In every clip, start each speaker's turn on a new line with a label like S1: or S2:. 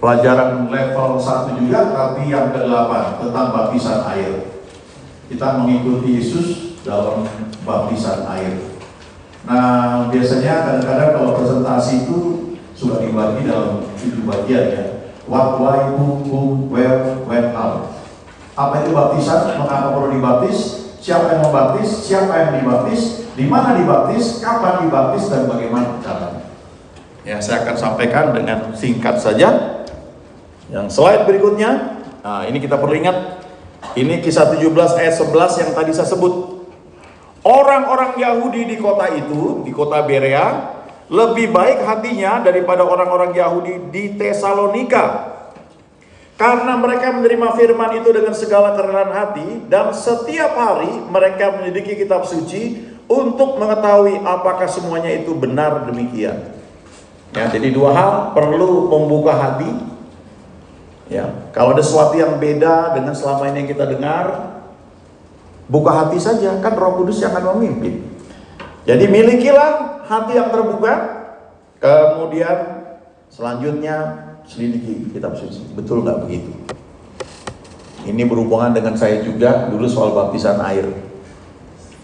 S1: pelajaran level 1 juga, tapi yang ke-8 tentang baptisan air. Kita mengikuti Yesus dalam baptisan air. Nah, biasanya kadang-kadang kalau presentasi itu sudah dibagi dalam 7 bagian ya. What, why, who, where, when, how. Apa itu baptisan? Mengapa perlu dibaptis? Siapa yang membaptis? Siapa yang dibaptis? Di mana dibaptis? Kapan dibaptis? Dan bagaimana caranya? Ya, saya akan sampaikan dengan singkat saja. Yang slide berikutnya, nah ini kita perlu ingat, ini Kisah 17 ayat 11 yang tadi saya sebut. Orang-orang Yahudi di kota itu, di kota Berea, lebih baik hatinya daripada orang-orang Yahudi di Tesalonika. Karena mereka menerima firman itu dengan segala kerelaan hati, dan setiap hari mereka menyelidiki kitab suci untuk mengetahui apakah semuanya itu benar demikian. Ya, jadi 2 hal, perlu membuka hati. Ya, kalau ada sesuatu yang beda dengan selama ini yang kita dengar, buka hati saja, kan Roh Kudus yang akan memimpin. Jadi milikilah hati yang terbuka. Kemudian selanjutnya selidiki kitab suci. Betul nggak begitu? Ini berhubungan dengan saya juga dulu soal baptisan air.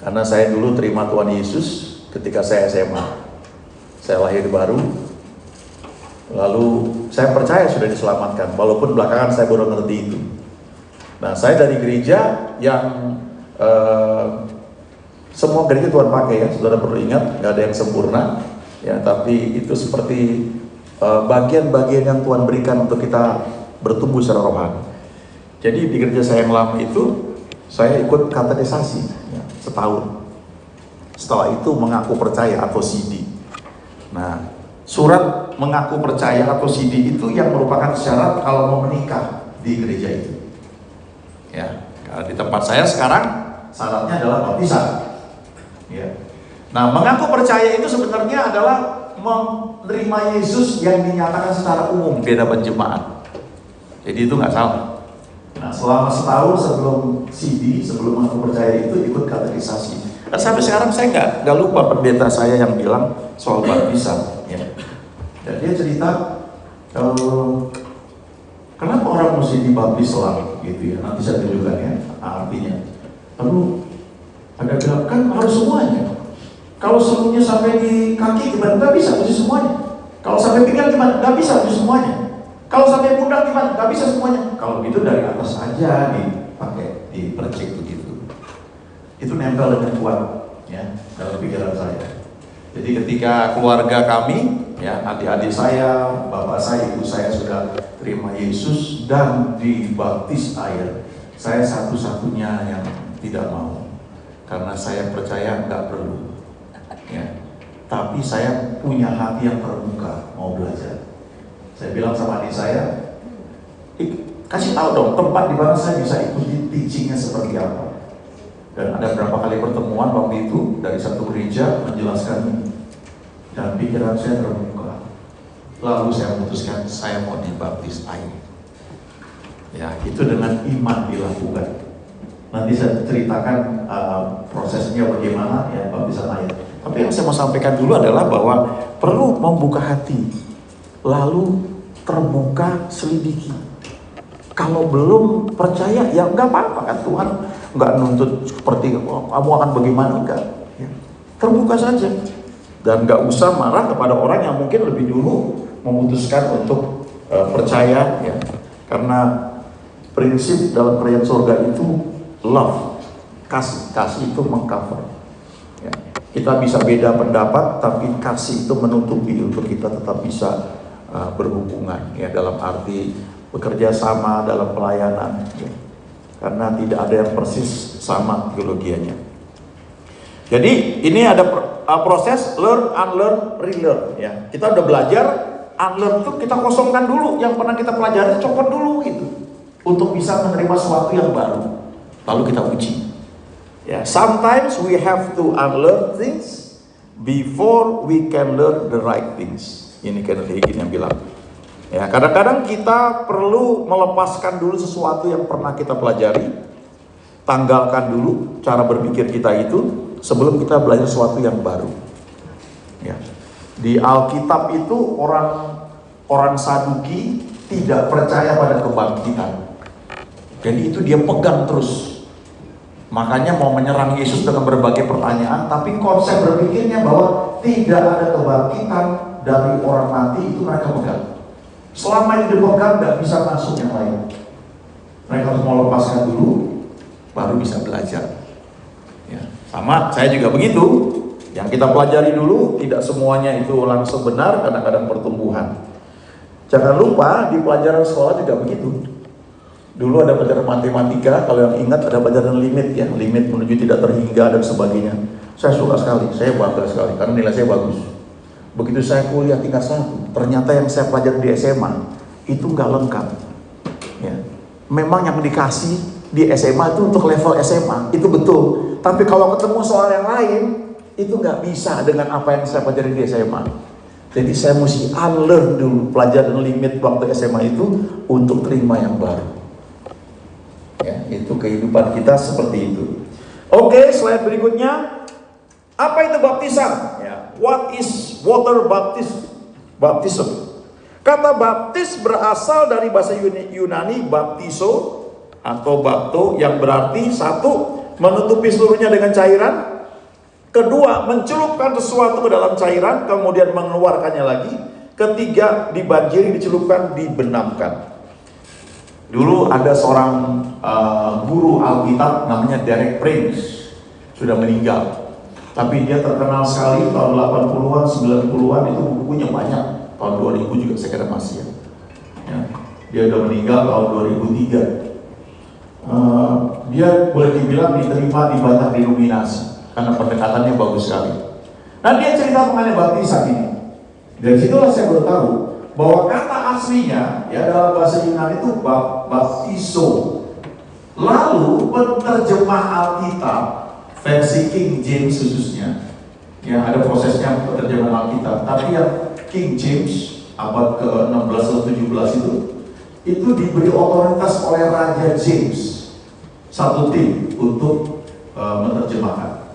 S1: Karena saya dulu terima Tuhan Yesus ketika saya SMA. Saya lahir baru. Lalu saya percaya sudah diselamatkan, walaupun belakangan saya baru ngerti itu. Nah, saya dari gereja yang semua gereja Tuhan pakai ya, saudara perlu ingat, nggak ada yang sempurna ya, tapi itu seperti bagian-bagian yang Tuhan berikan untuk kita bertumbuh secara rohani. Jadi di gereja saya yang lama itu, saya ikut katekisasi ya, setahun. Setelah itu mengaku percaya atau CD. Nah, surat mengaku percaya atau CD itu yang merupakan syarat kalau mau menikah di gereja itu. Ya, kalau di tempat saya sekarang syaratnya adalah baptisan. Ya. Nah, mengaku percaya itu sebenarnya adalah menerima Yesus yang dinyatakan secara umum di hadapan jemaat. Jadi itu nggak salah. Nah, selama setahun sebelum CD, sebelum mengaku percaya itu ikut katekisasi. Dan sampai sekarang saya nggak lupa pendeta saya yang bilang soal baptisan. Ya. Dan dia cerita, kenapa orang mesti dibaptis selalu gitu ya? Nanti saya tunjukkan ya artinya. Lalu ada bilang kan harus semuanya. Kalau seluruhnya sampai di kaki gimana? Nggak bisa, mesti semuanya. Kalau sampai pinggang gimana? Nggak bisa, mesti semuanya. Kalau sampai pundak gimana? Nggak bisa semuanya. Kalau gitu dari atas aja dipakai, dipercik begitu. Itu nempel dengan kuat ya dalam pikiran saya. Jadi ketika keluarga kami, ya adik-adik saya, bapak saya, ibu saya sudah terima Yesus dan dibaptis air, saya satu-satunya yang tidak mau. Karena saya percaya nggak perlu, ya. Tapi saya punya hati yang terbuka, mau belajar. Saya bilang sama adik saya, kasih tahu dong tempat di mana saya bisa ikuti teachingnya seperti apa. Dan ada berapa kali pertemuan waktu itu dari satu gereja menjelaskan ini. Dan pikiran saya terbuka. Lalu saya memutuskan saya mau dibaptis air. Ya, itu dengan iman dilakukan. Nanti saya ceritakan prosesnya bagaimana ya baptisan air. Tapi yang saya mau sampaikan dulu adalah bahwa perlu membuka hati, lalu terbuka selidiki. Kalau belum percaya ya nggak apa-apa kan, Tuhan nggak nuntut seperti kamu akan bagaimana, enggak. Ya. Terbuka saja dan nggak usah marah kepada orang yang mungkin lebih dulu memutuskan untuk percaya ya, karena prinsip dalam kerajaan surga itu love, kasih itu mengcover. Ya. Kita bisa beda pendapat, tapi kasih itu menutupi untuk kita tetap bisa berhubungan, ya dalam arti bekerja sama dalam pelayanan. Ya. Karena tidak ada yang persis sama teologianya. Jadi ini ada proses learn, unlearn, relearn. Ya. Kita udah belajar, unlearn itu kita kosongkan dulu, yang pernah kita pelajari copot dulu gitu, untuk bisa menerima sesuatu yang baru. Lalu kita uji. Ya, sometimes we have to unlearn things before we can learn the right things. Ini Kenneth Hagin yang bilang. Ya, kadang-kadang kita perlu melepaskan dulu sesuatu yang pernah kita pelajari, tanggalkan dulu cara berpikir kita itu sebelum kita belajar sesuatu yang baru. Ya. Di Alkitab itu orang Saduki tidak percaya pada kebangkitan. Jadi itu dia pegang terus. Makanya mau menyerang Yesus dengan berbagai pertanyaan, tapi konsep berpikirnya bahwa tidak ada kebangkitan dari orang mati itu mereka pegang. Selama ini dipegang, nggak bisa masuk yang lain. Mereka harus mau lepaskan dulu, baru bisa belajar. Ya, sama, saya juga begitu. Yang kita pelajari dulu, tidak semuanya itu langsung benar, kadang-kadang pertumbuhan. Jangan lupa di pelajaran sekolah juga begitu. Dulu ada pelajaran matematika, kalau yang ingat ada pelajaran limit ya, limit menuju tidak terhingga dan sebagainya. Saya suka sekali, saya bangga sekali karena nilai saya bagus. Begitu saya kuliah tingkat 1, ternyata yang saya pelajari di SMA itu nggak lengkap. Ya. Memang yang dikasih di SMA itu untuk level SMA, itu betul. Tapi kalau ketemu soal yang lain, itu nggak bisa dengan apa yang saya pelajari di SMA. Jadi saya mesti unlearn dulu pelajaran limit waktu SMA itu untuk terima yang baru. Ya, itu kehidupan kita seperti itu. Oke, slide berikutnya. Apa itu baptisan? Ya, what is water baptism? Kata baptis berasal dari bahasa Yunani baptizo atau bapto yang berarti satu, menutupi seluruhnya dengan cairan. Kedua, mencelupkan sesuatu ke dalam cairan, kemudian mengeluarkannya lagi. Ketiga, dibanjiri, dicelupkan, dibenamkan. Dulu ada seorang guru Alkitab namanya Derek Prince, sudah meninggal. Tapi dia terkenal sekali tahun 80-an, 90-an itu bukunya banyak. Tahun 2000 juga saya kira masih ya. Dia sudah meninggal tahun 2003. Dia boleh dibilang diterima di banyak denominasi karena pendekatannya bagus sekali. Nah, dia cerita mengenai baptisan ini. Dari situlah saya baru tahu bahwa kata aslinya ya dalam bahasa Yunani itu baptizo. Lalu penerjemah Alkitab versi King James khususnya, ya ada prosesnya penerjemahan Alkitab. Tapi yang King James abad ke-16 atau 17 itu diberi otoritas oleh Raja James, satu tim untuk menerjemahkan.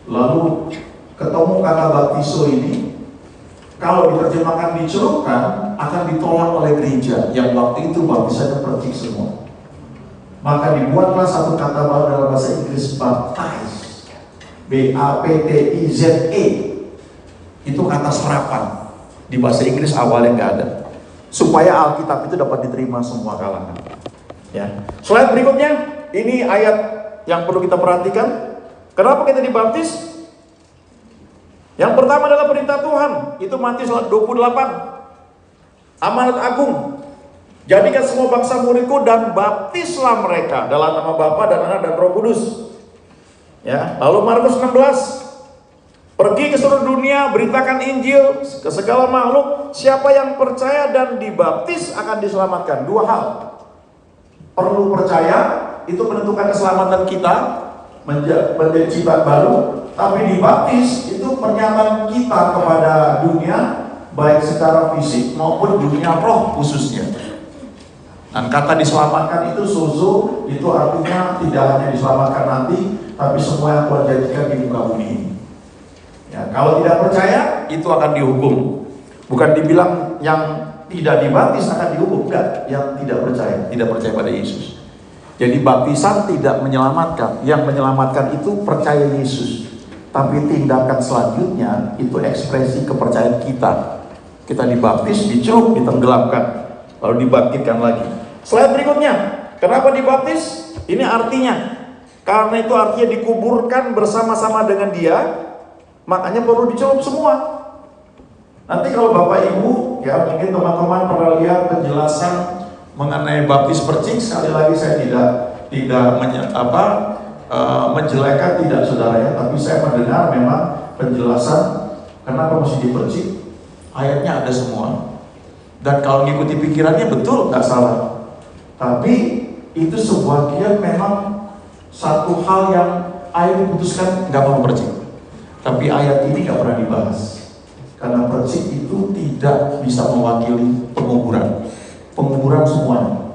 S1: Lalu ketemu kata baptizo ini, kalau diterjemahkan dicelupkan akan ditolak oleh gereja yang waktu itu baptisannya percik semua. Maka dibuatlah satu kata baru dalam bahasa Inggris, baptize, B-A-P-T-I-Z-E. Itu kata serapan. Di bahasa Inggris awalnya nggak ada, supaya Alkitab itu dapat diterima semua kalangan. Ya. Slide berikutnya, ini ayat yang perlu kita perhatikan. Kenapa kita dibaptis? Yang pertama adalah perintah Tuhan. Itu Matius 28. Amanat agung. Jadikan semua bangsa muridku dan baptislah mereka dalam nama Bapa dan Anak dan Roh Kudus. Ya, lalu Markus 16. Pergi ke seluruh dunia, beritakan Injil ke segala makhluk. Siapa yang percaya dan dibaptis akan diselamatkan. Dua hal. Perlu percaya, itu menentukan keselamatan kita, menjadi ciptaan baru. Tapi dibaptis, itu pernyataan kita kepada dunia, baik secara fisik maupun dunia roh khususnya. Dan kata diselamatkan itu sozo, itu artinya tidak hanya diselamatkan nanti, tapi semua yang Tuhan janjikan di muka bumi ini. Ya, kalau tidak percaya, itu akan dihukum. Bukan dibilang yang tidak dibaptis akan dihukum, enggak. Yang tidak percaya pada Yesus. Jadi baptisan tidak menyelamatkan. Yang menyelamatkan itu percaya Yesus. Tapi tindakan selanjutnya itu ekspresi kepercayaan kita. Kita dibaptis, dicelup, ditenggelamkan, lalu dibangkitkan lagi. Slide berikutnya, kenapa dibaptis? Ini artinya, karena itu artinya dikuburkan bersama-sama dengan Dia, makanya perlu dicelup semua. Nanti kalau Bapak Ibu, ya mungkin teman-teman pernah lihat penjelasan mengenai baptis percik. Sekali lagi saya tidak menjelekkan, tidak saudara ya, tapi saya mendengar memang penjelasan kenapa mesti dipercik. Ayatnya ada semua. Dan kalau mengikuti pikirannya betul, nggak salah. Tapi itu sebuah kiat memang satu hal yang ayat diputuskan nggak mau percik. Tapi ayat ini nggak pernah dibahas. Karena percik itu tidak bisa mewakili penguburan. Penguburan semuanya.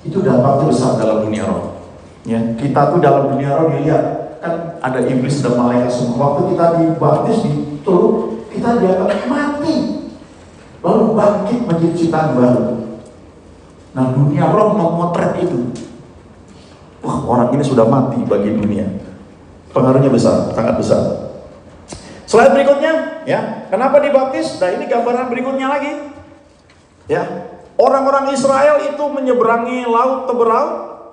S1: Itu dampaknya besar dalam dunia roh. Ya, kita tuh dalam dunia roh dilihat kan ada iblis dan malaikat semua. Waktu kita dibaptis dituruh, kita dianggap mati, lalu bangkit menjadi ciptaan baru. Nah, dunia roh memotret itu. Wah, orang ini sudah mati bagi dunia. Pengaruhnya besar, sangat besar. Slide berikutnya, ya. Kenapa dibaptis? Nah, ini gambaran berikutnya lagi. Ya. Orang-orang Israel itu menyeberangi laut Teberau,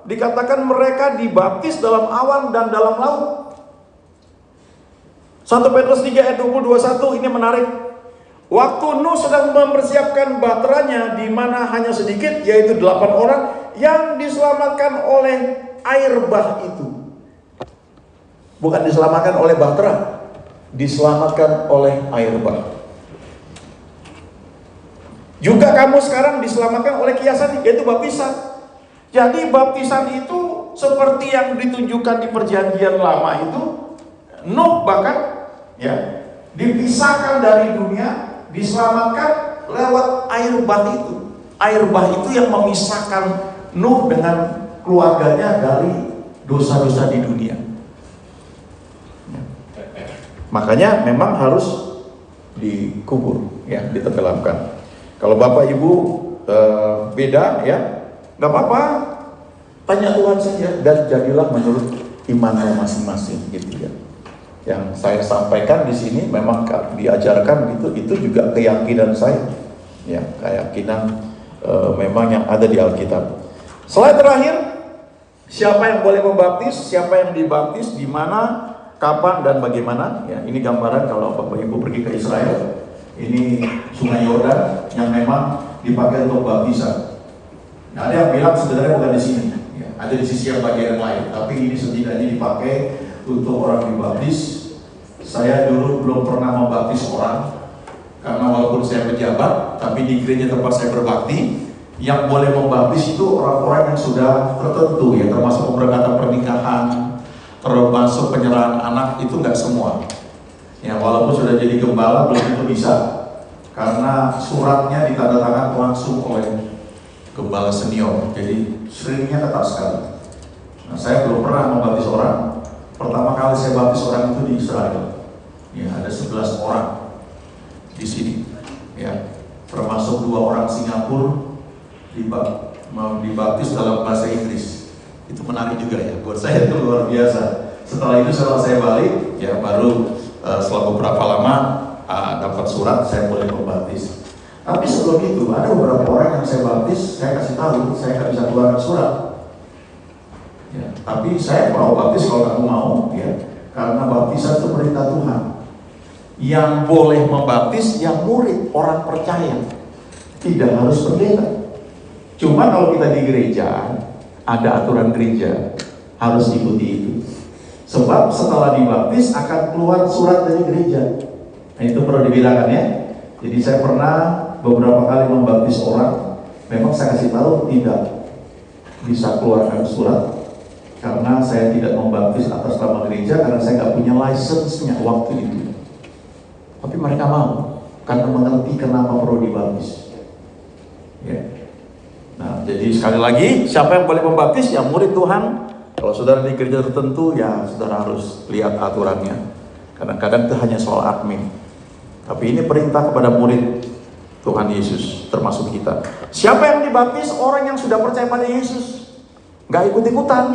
S1: dikatakan mereka dibaptis dalam awan dan dalam laut. 1 Petrus 3 ayat 20-21 ini menarik. Waktu Nuh sedang mempersiapkan bahteranya, di mana hanya sedikit, yaitu 8 orang yang diselamatkan oleh air bah itu. Bukan diselamatkan oleh bahtera, diselamatkan oleh air bah. Juga kamu sekarang diselamatkan oleh kiasan, yaitu baptisan. Jadi baptisan itu seperti yang ditunjukkan di perjanjian lama itu. Nuh bahkan ya dipisahkan dari dunia, diselamatkan lewat air bah itu. Air bah itu yang memisahkan Nuh dengan keluarganya dari dosa-dosa di dunia. Makanya memang harus dikubur, ya, ditenggelamkan. Kalau Bapak Ibu beda, ya, nggak apa-apa, tanya Tuhan saja dan jadilah menurut imanmu masing-masing, gitu ya. Yang saya sampaikan di sini memang diajarkan itu juga keyakinan saya, ya, keyakinan memang yang ada di Alkitab. Slide terakhir, siapa yang boleh membaptis, siapa yang dibaptis, di mana, kapan dan bagaimana? Ya, ini gambaran kalau Bapak Ibu pergi ke Israel. Ini Sungai Yordan yang memang dipakai untuk baptisan. Nah, ada yang bilang sebenarnya bukan di sini, ya, ada di sisi yang bagian lain. Tapi ini setidaknya dipakai untuk orang dibaptis. Saya dulu belum pernah membaptis orang, karena walaupun saya pejabat, tapi di gereja tempat saya berbakti, yang boleh membaptis itu orang-orang yang sudah tertentu, ya, termasuk pemberangkatan pernikahan, termasuk penyerahan anak, itu nggak semua. Ya, walaupun sudah jadi gembala belum tentu bisa, karena suratnya ditandatangan langsung oleh gembala senior, jadi seringnya ketat sekali. Nah, saya belum pernah membaptis orang. Pertama kali saya baptis orang itu di Israel. Ya, ada 11 orang di sini, ya, termasuk 2 orang Singapura dibaptis dalam bahasa Inggris. Itu menarik juga, ya, buat saya itu luar biasa. Setelah itu setelah saya balik, ya, baru setelah beberapa lama dapat surat saya boleh membaptis. Tapi sebelum itu ada beberapa orang yang saya baptis, saya kasih tahu saya nggak bisa keluarkan surat. Ya, tapi saya mau baptis kalau kamu mau, ya, karena baptisan itu perintah Tuhan. Yang boleh membaptis yang murid, orang percaya, tidak harus pendeta. Cuma kalau kita di gereja ada aturan gereja, harus ikuti itu. Sebab setelah dibaptis akan keluar surat dari gereja. Nah, itu perlu dibilangkan, ya. Jadi saya pernah beberapa kali membaptis orang, memang saya kasih tahu tidak bisa keluarkan surat, karena saya tidak membaptis atas nama gereja, karena saya nggak punya license-nya waktu itu. Tapi mereka mau, karena mengerti kenapa perlu dibaptis. Ya. Nah, jadi sekali lagi, siapa yang boleh membaptis? Ya, murid Tuhan. Kalau saudara di gereja tertentu, ya saudara harus lihat aturannya. Kadang-kadang itu hanya soal admin. Tapi ini perintah kepada murid Tuhan Yesus, termasuk kita. Siapa yang dibaptis? Orang yang sudah percaya pada Yesus, nggak ikut-ikutan.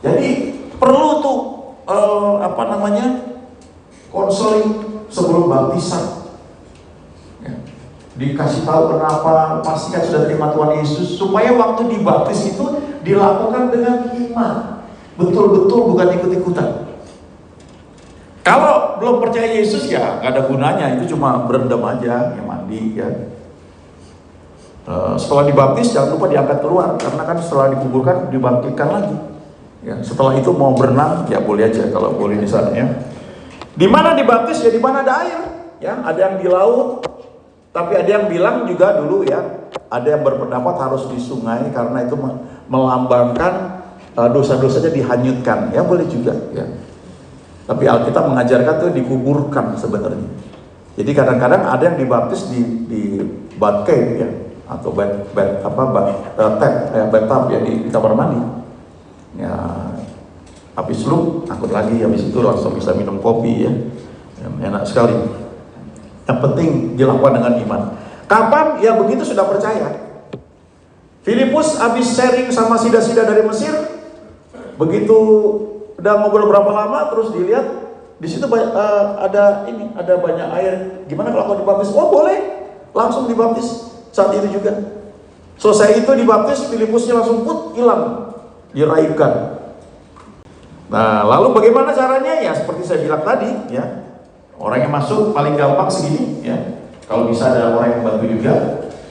S1: Jadi perlu tuh konseling sebelum baptisan. Ya. Dikasih tahu kenapa, pastikan sudah terima Tuhan Yesus, supaya waktu dibaptis itu dilakukan dengan iman, betul-betul, bukan ikut-ikutan. Kalau belum percaya Yesus, ya nggak ada gunanya, itu cuma berendam aja, ya mandi, ya. Setelah dibaptis jangan lupa diangkat keluar, karena kan setelah dikuburkan dibangkitkan lagi. Ya, setelah itu mau berenang, ya boleh aja kalau boleh di sana, ya. Di mana dibaptis? Ya di mana ada air, ya. Ada yang di laut, tapi ada yang bilang juga dulu, ya, ada yang berpendapat harus di sungai karena itu melambangkan dosa-dosanya dihanyutkan, ya boleh juga, ya. Tapi Alkitab mengajarkan itu dikuburkan sebenarnya. Jadi kadang-kadang ada yang dibaptis di bathtub, ya, atau bathtub, ya, di kamar mandi. Ya, habis lu angkut lagi, habis itu langsung bisa minum kopi, ya. Enak sekali. Yang penting dilakukan dengan iman. Kapan? Ya begitu sudah percaya. Filipus habis sharing sama sida-sida dari Mesir, begitu udah ngobrol berapa lama, terus dilihat di situ ada banyak air. Gimana kalau aku dibaptis? Oh boleh, langsung dibaptis saat itu juga. Selesai itu dibaptis, Filipusnya langsung hilang, diraihkan. Nah, lalu bagaimana caranya? Ya seperti saya bilang tadi, ya. Orang yang masuk paling gampang segini, ya. Kalau bisa ada orang yang bantu juga,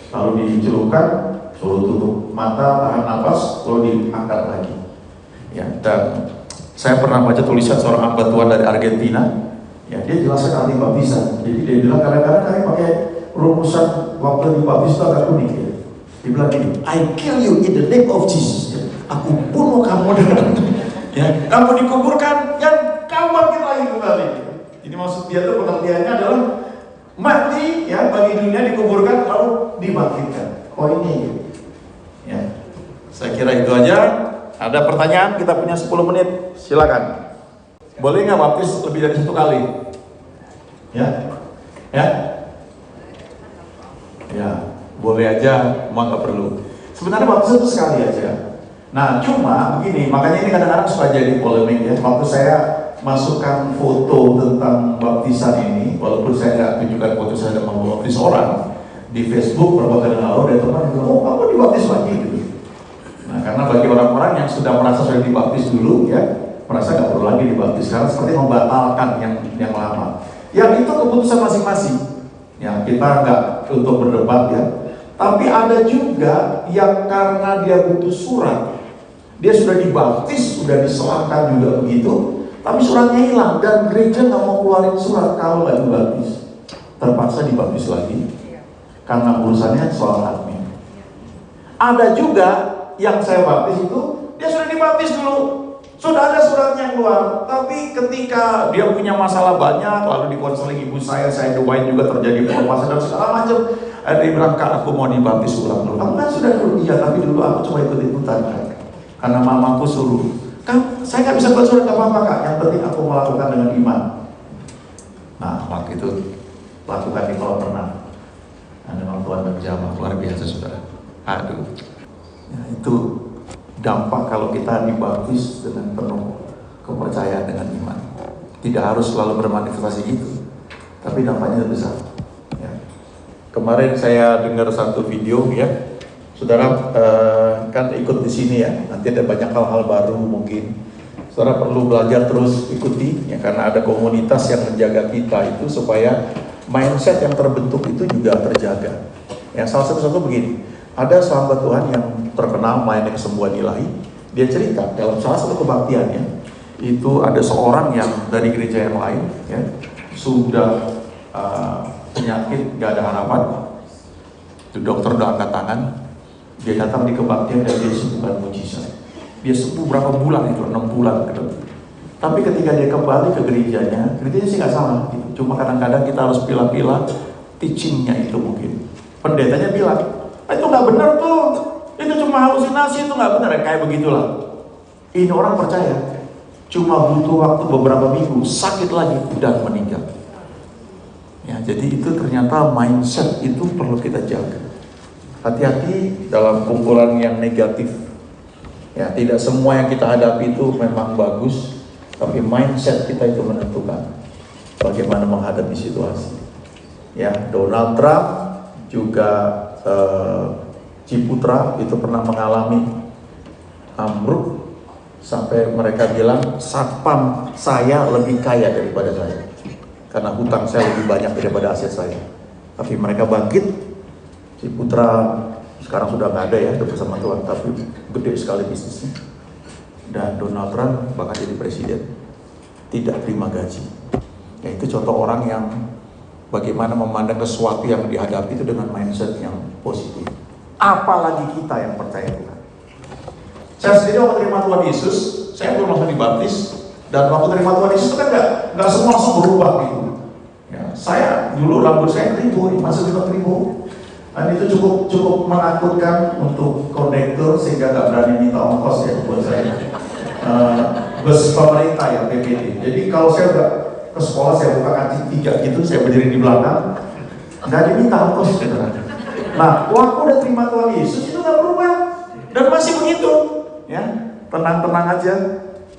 S1: lalu dicelupkan, suruh tutup mata, tahan nafas, lalu diangkat lagi. Ya, dan saya pernah baca tulisan seorang hamba Tuhan dari Argentina. Ya, dia jelaskan arti baptisan. Jadi dia bilang kadang-kadang kami pakai rumusan waktu dibaptis itu agak unik ya. Dia bilang gini, I kill you in the name of Jesus. Ya, aku bunuh kamu dengan ya, kamu dikuburkan, dan kamu bangkit lagi kembali. Jadi maksud dia tuh pengertiannya adalah mati ya bagi dunia, dikuburkan lalu dibangkitkan. Oh ini ya. Saya kira itu aja. Ada pertanyaan? Kita punya 10 menit. Silakan. Boleh nggak baptis lebih dari 1 kali? Ya, ya, ya. Boleh aja, mau nggak perlu. Sebenarnya baptis itu sekali aja. Nah, cuma begini, makanya ini kadang-kadang suka jadi polemik ya. Waktu saya masukkan foto tentang baptisan ini, walaupun saya nggak tunjukkan foto saya dengan membaptis orang di Facebook beberapa kali lalu, dan teman bilang, oh kamu dibaptis lagi gitu. Nah, karena bagi orang-orang yang sudah merasa sudah dibaptis dulu ya, merasa nggak perlu lagi dibaptis karena seperti membatalkan yang lama. Yang itu keputusan masing-masing. Ya, kita nggak untuk berdebat ya. Tapi ada juga yang karena dia butuh surat, dia sudah dibaptis, sudah diselangkan juga begitu, tapi suratnya hilang dan gereja nggak mau keluarin surat kalau nggak dibaptis, terpaksa dibaptis lagi karena urusannya soal admin. Ada juga yang saya baptis itu dia sudah dibaptis dulu, sudah ada suratnya yang keluar, tapi ketika dia punya masalah banyak, lalu dikonseling ibu saya doain juga terjadi permasalahan dan segala macam. Dia bilang, Kak, aku mau dibaptis ulang dulu. Aku kan sudah dulu, iya, tapi dulu aku cuma ikut-ikutan kan, karena mamaku suruh. Kan saya nggak bisa buat surat apa-apa Kak, yang penting aku melakukan dengan iman. Nah, waktu itu lakukan di kolam renang. Nah, memang Tuhan berjamaah luar biasa saudara. Aduh, ya, itu dampak kalau kita dibaptis dengan penuh kepercayaan dengan iman. Tidak harus selalu bermanifestasi gitu, tapi dampaknya besar. Ya. Kemarin saya dengar satu video ya, saudara kan ikut di sini ya. Nanti ada banyak hal-hal baru mungkin. Saudara perlu belajar terus ikuti ya, karena ada komunitas yang menjaga kita itu supaya mindset yang terbentuk itu juga terjaga. Ya, salah satu begini. Ada hamba Tuhan yang terkenal mainnya kesembuhan ilahi. Dia cerita dalam salah satu kebaktiannya itu ada seorang yang dari gereja yang lain ya, sudah penyakit gak ada harapan. Itu dokter udah angkat tangan. Dia datang di kebaktian dan dia sembuhkan mujizat. Dia sembuh berapa bulan itu, 6 bulan gitu. Tapi ketika dia kembali ke gerejanya sih nggak salah gitu. Cuma kadang-kadang kita harus pilah-pilah teachingnya itu mungkin. Pendetanya bilang, itu nggak benar tuh, itu cuma halusinasi, itu nggak benar, kayak begitulah. Ini orang percaya, cuma butuh waktu beberapa minggu, sakit lagi dan meninggal. Ya, jadi itu ternyata mindset itu perlu kita jaga. Hati-hati dalam kumpulan yang negatif. Ya, tidak semua yang kita hadapi itu memang bagus, tapi mindset kita itu menentukan bagaimana menghadapi situasi. Ya, Donald Trump juga Ciputra itu pernah mengalami ambruk sampai mereka bilang satpam saya lebih kaya daripada saya karena hutang saya lebih banyak daripada aset saya. Tapi mereka bangkit. Ciputra sekarang sudah nggak ada ya, udah bersama Tuhan, tapi gede sekali bisnisnya. Dan Donald Trump bahkan jadi presiden, tidak terima gaji. Ya, itu contoh orang yang bagaimana memandang sesuatu yang dihadapi itu dengan mindset yang positif. Apalagi kita yang percaya Tuhan. Saya sendiri waktu terima Tuhan Yesus, saya belum langsung dibaptis, dan waktu terima Tuhan Yesus itu kan nggak semua langsung berubah gitu. Ya, saya dulu rambut saya keribu, masuk juga keribu, dan itu cukup menakutkan untuk kondektur sehingga nggak berani minta ongkos ya buat saya. Bus pemerintah ya PPD. Jadi kalau saya udah ke sekolah saya buka kancing 3 gitu, saya berdiri di belakang, nggak diminta ongkos. Nah, waktu udah terima Tuhan Yesus itu nggak berubah. Dan masih begitu, ya, tenang-tenang aja.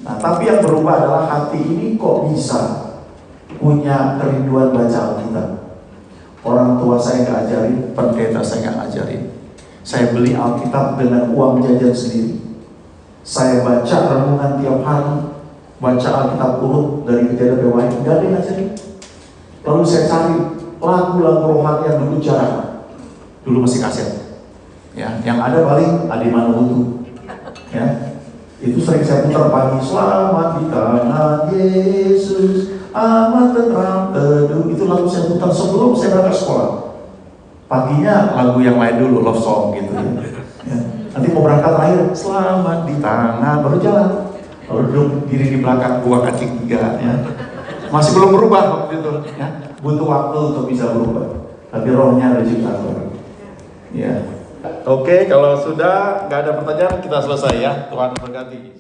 S1: Nah, tapi yang berubah adalah hati ini kok bisa punya kerinduan baca Alkitab. Orang tua saya nggak ajarin, pendeta saya nggak ajarin. Saya beli Alkitab dengan uang jajan sendiri. Saya baca renungan tiap hari, baca Alkitab urut dari Kejadian Dewa, nggak ada yang ngajarin. Lalu saya cari lagu-lagu rohani yang dulu jarang. Dulu masih kaset. Ya, yang ada paling Adi Manuhutu. Ya, itu sering saya putar pagi. Selamat di tangan Yesus, amat tenang teduh. Itu lagu saya putar sebelum saya berangkat sekolah. Paginya lagu yang lain dulu, love song gitu ya. Nanti mau berangkat terakhir, selamat di tangan, baru jalan. Lalu duduk diri di belakang, buang kacing 3 ya. Masih belum berubah waktu itu ya. Butuh waktu untuk bisa berubah. Tapi rohnya ada ciptaan. Ya. Oke, kalau sudah nggak ada pertanyaan, kita selesai ya. Tuhan berkati.